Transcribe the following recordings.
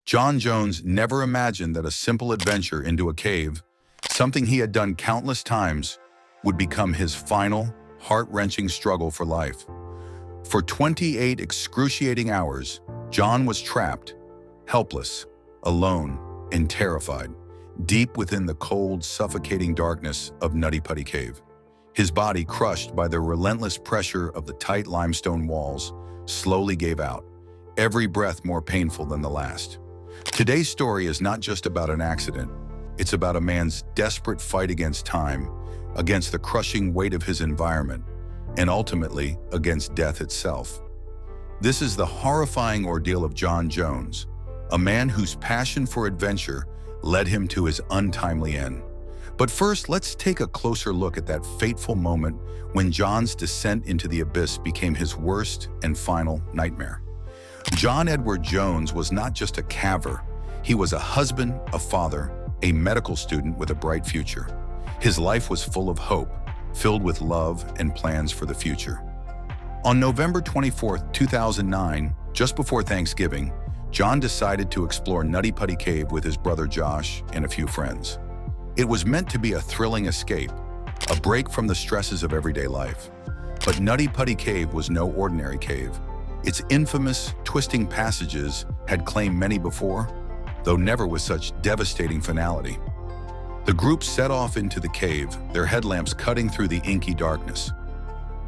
John Jones never imagined that a simple adventure into a cave, something he had done countless times, would become his final, heart-wrenching struggle for life. For 28 excruciating hours, John was trapped, helpless, alone, and terrified, deep within the cold, suffocating darkness of Nutty Putty Cave. His body, crushed by the relentless pressure of the tight limestone walls, slowly gave out, every breath more painful than the last. Today's story is not just about an accident. It's about a man's desperate fight against time, against the crushing weight of his environment, and ultimately against death itself. This is the horrifying ordeal of John Jones, a man whose passion for adventure led him to his untimely end. But first, let's take a closer look at that fateful moment when John's descent into the abyss became his worst and final nightmare. John Edward Jones was not just a caver. He was a husband, a father, a medical student with a bright future. His life was full of hope, filled with love and plans for the future. On November 24, 2009, just before Thanksgiving, John decided to explore Nutty Putty Cave with his brother Josh and a few friends. It was meant to be a thrilling escape, a break from the stresses of everyday life. But Nutty Putty Cave was no ordinary cave. Its infamous, twisting passages had claimed many before, though never with such devastating finality. The group set off into the cave, their headlamps cutting through the inky darkness.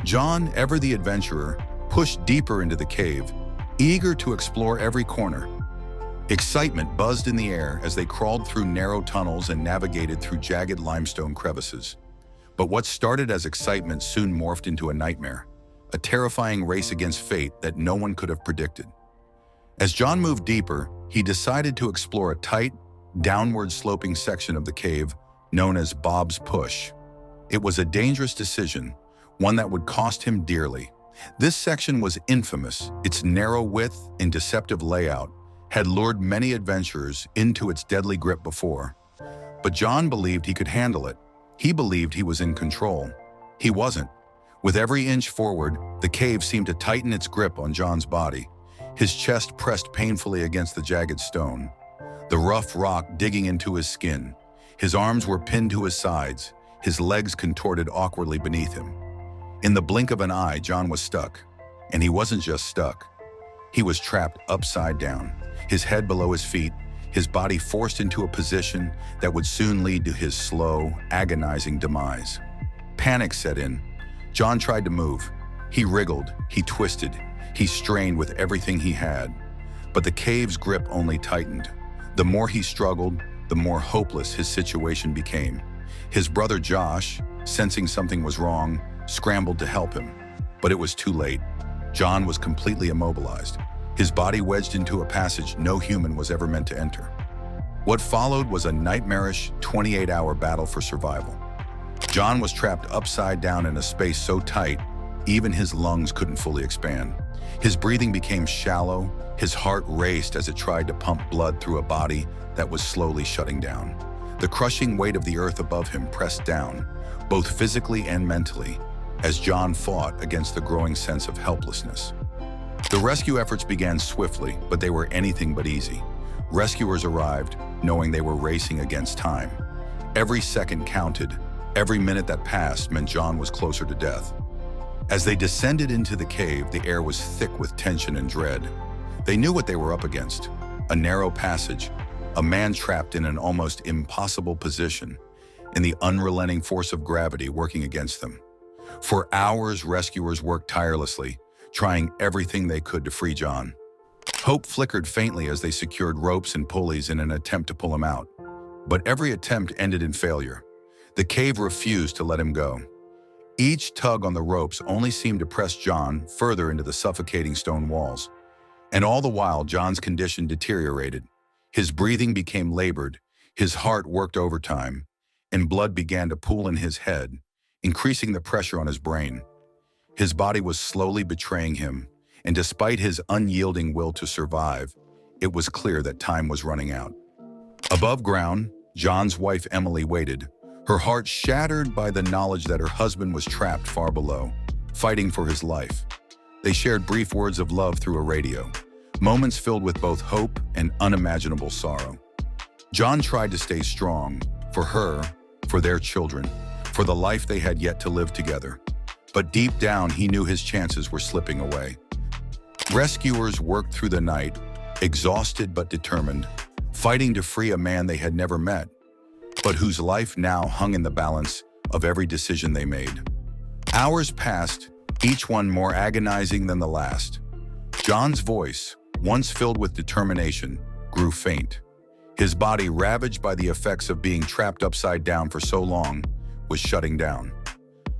John, ever the adventurer, pushed deeper into the cave, eager to explore every corner. Excitement buzzed in the air as they crawled through narrow tunnels and navigated through jagged limestone crevices. But what started as excitement soon morphed into a nightmare, a terrifying race against fate that no one could have predicted. As John moved deeper, he decided to explore a tight, downward-sloping section of the cave known as Bob's Push. It was a dangerous decision, one that would cost him dearly. This section was infamous. Its narrow width and deceptive layout had lured many adventurers into its deadly grip before. But John believed he could handle it. He believed he was in control. He wasn't. With every inch forward, the cave seemed to tighten its grip on John's body. His chest pressed painfully against the jagged stone, the rough rock digging into his skin. His arms were pinned to his sides, his legs contorted awkwardly beneath him. In the blink of an eye, John was stuck. And he wasn't just stuck. He was trapped upside down, his head below his feet, his body forced into a position that would soon lead to his slow, agonizing demise. Panic set in. John tried to move. He wriggled, he twisted, he strained with everything he had. But the cave's grip only tightened. The more he struggled, the more hopeless his situation became. His brother Josh, sensing something was wrong, scrambled to help him. But it was too late. John was completely immobilized, his body wedged into a passage no human was ever meant to enter. What followed was a nightmarish 28-hour battle for survival. John was trapped upside down in a space so tight, even his lungs couldn't fully expand. His breathing became shallow, his heart raced as it tried to pump blood through a body that was slowly shutting down. The crushing weight of the earth above him pressed down, both physically and mentally, as John fought against the growing sense of helplessness. The rescue efforts began swiftly, but they were anything but easy. Rescuers arrived, knowing they were racing against time. Every second counted. Every minute that passed meant John was closer to death. As they descended into the cave, the air was thick with tension and dread. They knew what they were up against: a narrow passage, a man trapped in an almost impossible position, and the unrelenting force of gravity working against them. For hours, rescuers worked tirelessly, trying everything they could to free John. Hope flickered faintly as they secured ropes and pulleys in an attempt to pull him out. But every attempt ended in failure. The cave refused to let him go. Each tug on the ropes only seemed to press John further into the suffocating stone walls. And all the while, John's condition deteriorated. His breathing became labored, his heart worked overtime, and blood began to pool in his head, increasing the pressure on his brain. His body was slowly betraying him, and despite his unyielding will to survive, it was clear that time was running out. Above ground, John's wife Emily waited, her heart shattered by the knowledge that her husband was trapped far below, fighting for his life. They shared brief words of love through a radio, moments filled with both hope and unimaginable sorrow. John tried to stay strong for her, for their children, for the life they had yet to live together. But deep down, he knew his chances were slipping away. Rescuers worked through the night, exhausted but determined, fighting to free a man they had never met, but whose life now hung in the balance of every decision they made. Hours passed, each one more agonizing than the last. John's voice, once filled with determination, grew faint. His body, ravaged by the effects of being trapped upside down for so long, was shutting down.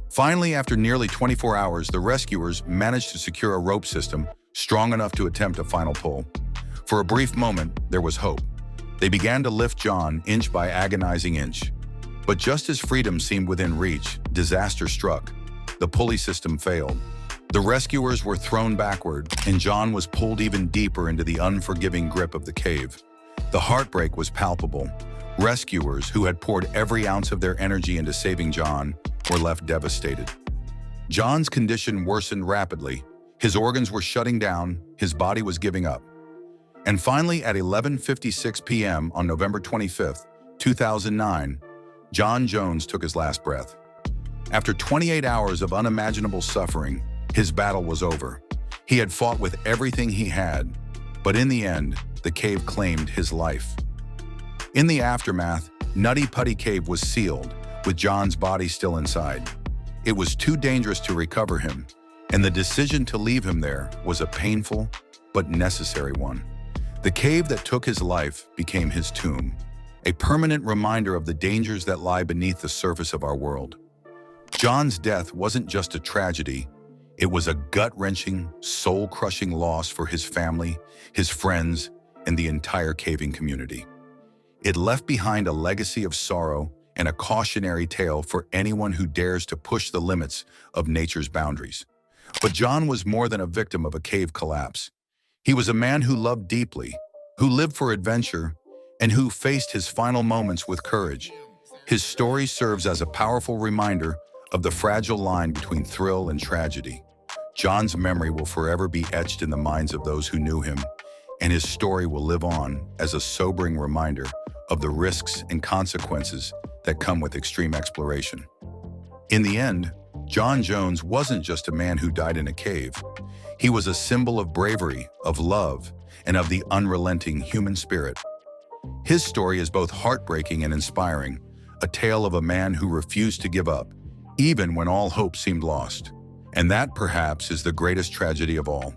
Finally, after nearly 24 hours, the rescuers managed to secure a rope system strong enough to attempt a final pull. For a brief moment, there was hope. They began to lift John inch by agonizing inch. But just as freedom seemed within reach, disaster struck. The pulley system failed. The rescuers were thrown backward, and John was pulled even deeper into the unforgiving grip of the cave. The heartbreak was palpable. Rescuers, who had poured every ounce of their energy into saving John, were left devastated. John's condition worsened rapidly. His organs were shutting down, his body was giving up. And finally, at 11:56 p.m. on November 25, 2009, John Jones took his last breath. After 28 hours of unimaginable suffering, his battle was over. He had fought with everything he had, but in the end, the cave claimed his life. In the aftermath, Nutty Putty Cave was sealed, with John's body still inside. It was too dangerous to recover him, and the decision to leave him there was a painful but necessary one. The cave that took his life became his tomb, a permanent reminder of the dangers that lie beneath the surface of our world. John's death wasn't just a tragedy, it was a gut-wrenching, soul-crushing loss for his family, his friends, and the entire caving community. It left behind a legacy of sorrow and a cautionary tale for anyone who dares to push the limits of nature's boundaries. But John was more than a victim of a cave collapse. He was a man who loved deeply, who lived for adventure, and who faced his final moments with courage. His story serves as a powerful reminder of the fragile line between thrill and tragedy. John's memory will forever be etched in the minds of those who knew him, and his story will live on as a sobering reminder of the risks and consequences that come with extreme exploration. In the end, John Jones wasn't just a man who died in a cave. He was a symbol of bravery, of love, and of the unrelenting human spirit. His story is both heartbreaking and inspiring, a tale of a man who refused to give up, even when all hope seemed lost. And that, perhaps, is the greatest tragedy of all.